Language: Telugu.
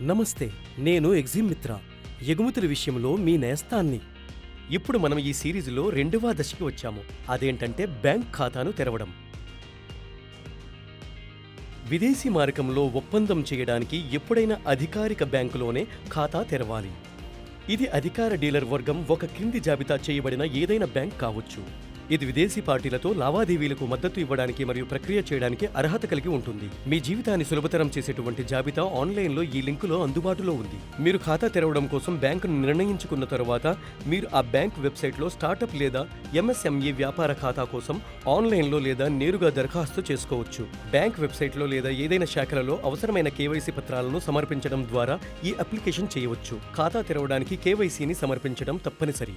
నమస్తే, నేను ఎగ్జిమ్ మిత్ర, ఎగుమతుల విషయంలో మీ నేస్తాన్ని. ఇప్పుడు మనం ఈ సిరీస్లో రెండవ దశకి వచ్చాము. అదేంటంటే బ్యాంక్ ఖాతాను తెరవడం. విదేశీ మారకంలో ఒప్పందం చేయడానికి ఎప్పుడైనా అధికారిక బ్యాంకులోనే ఖాతా తెరవాలి. ఇది అధికార డీలర్ వర్గం ఒక క్రింది జాబితా చేయబడిన ఏదైనా బ్యాంక్ కావచ్చు. ఇది విదేశీ పార్టీలతో లావాదేవీలకు మద్దతు ఇవ్వడానికి మరియు ప్రక్రియ చేయడానికి అర్హత కలిగి ఉంటుంది. మీ జీవితాన్ని సులభతరం చేసేటువంటి జాబితా ఆన్లైన్లో ఈ లింకులో అందుబాటులో ఉంది. మీరు ఖాతా తెరవడం కోసం బ్యాంకును నిర్ణయించుకున్న తరువాత మీరు ఆ బ్యాంక్ వెబ్సైట్లో స్టార్టప్ లేదా ఎంఎస్ఎంఈ వ్యాపార ఖాతా కోసం ఆన్లైన్లో లేదా నేరుగా దరఖాస్తు చేసుకోవచ్చు. బ్యాంక్ వెబ్సైట్లో లేదా ఏదైనా శాఖలలో అవసరమైన కేవైసీ పత్రాలను సమర్పించడం ద్వారా ఈ అప్లికేషన్ చేయవచ్చు. ఖాతా తెరవడానికి కేవైసీని సమర్పించడం తప్పనిసరి.